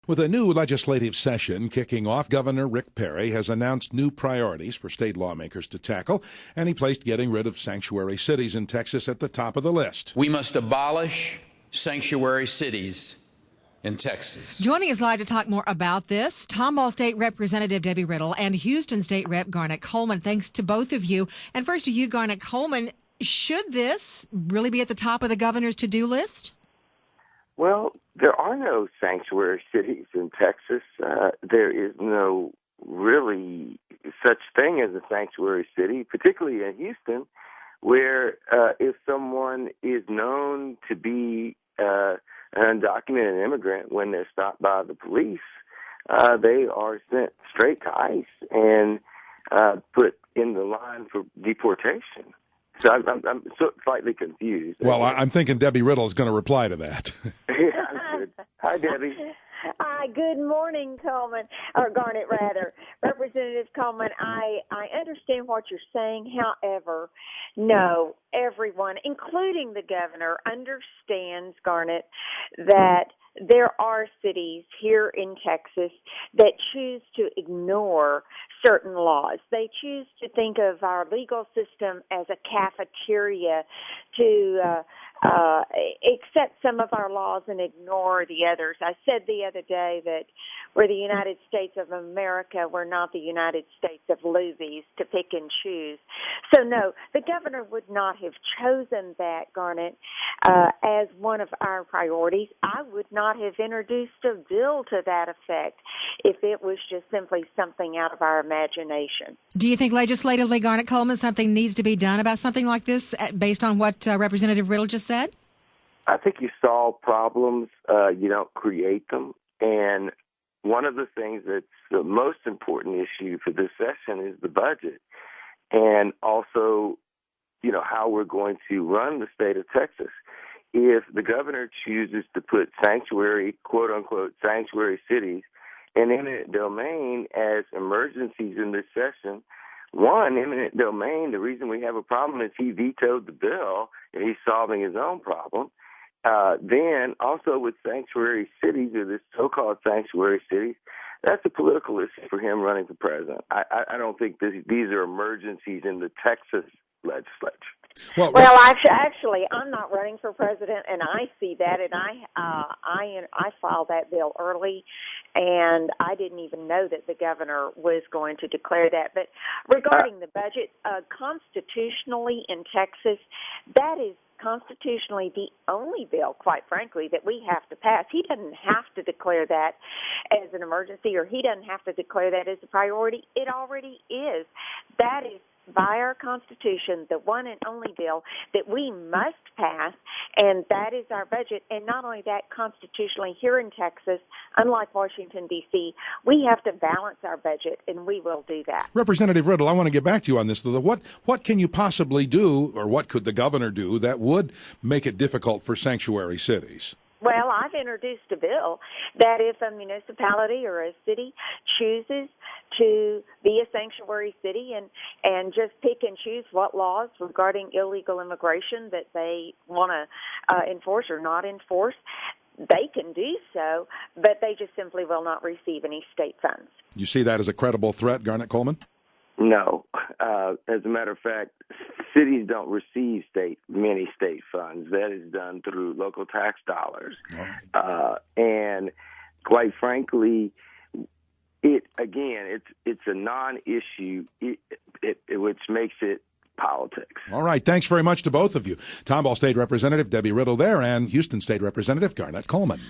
With a new legislative session kicking off, Governor Rick Perry has announced new priorities for state lawmakers to tackle, and he placed getting rid of sanctuary cities in Texas at the top of the list. We must abolish sanctuary cities in Texas. Joining us live to talk more about this, Tomball State Representative Debbie Riddle and Houston State Rep Garnet Coleman. Thanks to both of you. And first to you, Garnet Coleman, should this really be at the top of the governor's to-do list? Well, there are no sanctuary cities in Texas. There is no really such thing as a sanctuary city, particularly in Houston, where if someone is known to be an undocumented immigrant when they're stopped by the police, they are sent straight to ICE and put in the line for deportation. So I'm slightly confused. Well, I'm thinking Debbie Riddle is going to reply to that. Yeah, I'm good. Hi, Debbie. Hi, good morning, Coleman, or Garnet, rather. Representative Coleman, I understand what you're saying. However, no, everyone, including the governor, understands, Garnet, that there are cities here in Texas that choose to ignore certain laws. They choose to think of our legal system as a cafeteria to accept some of our laws and ignore the others. I said the other day that we're the United States of America. We're not the United States of Lubies to pick and choose. So, no, the governor would not have chosen that, Garnet, as one of our priorities. I would not have introduced a bill to that effect if it was just simply something out of our imagination. Do you think legislatively, Garnet Coleman, something needs to be done about something like this based on what Representative Riddle just said? I think you solve problems, you don't create them. And one of the things that's the most important issue for this session is the budget, and also, you know, how we're going to run the state of Texas. If the governor chooses to put sanctuary, quote-unquote, sanctuary cities and eminent domain as emergencies in this session, one, eminent domain, the reason we have a problem is he vetoed the bill and he's solving his own problem. Then also with sanctuary cities, or this so-called sanctuary cities, that's a political issue for him running for president. I don't think these are emergencies in the Texas legislature. Well, actually, I'm not running for president, and I see that, and I filed that bill early, and I didn't even know that the governor was going to declare that. But regarding the budget, constitutionally in Texas, that is constitutionally the only bill, quite frankly, that we have to pass. He doesn't have to declare that as an emergency, or he doesn't have to declare that as a priority. It already is. That is, by our Constitution, the one and only bill that we must pass, and that is our budget. And not only that, constitutionally here in Texas, unlike Washington, D.C., we have to balance our budget, and we will do that. Representative Riddle, I want to get back to you on this, though. What can you possibly do, or what could the governor do, that would make it difficult for sanctuary cities? Well, I've introduced a bill that if a municipality or a city chooses to be a sanctuary city and just pick and choose what laws regarding illegal immigration that they want to enforce or not enforce, they can do so, but they just simply will not receive any state funds. You see that as a credible threat, Garnet Coleman? No. As a matter of fact, cities don't receive many state funds. That is done through local tax dollars. And quite frankly, it's a non-issue, which makes it politics. All right. Thanks very much to both of you. Tomball State Representative Debbie Riddle there, and Houston State Representative Garnet Coleman.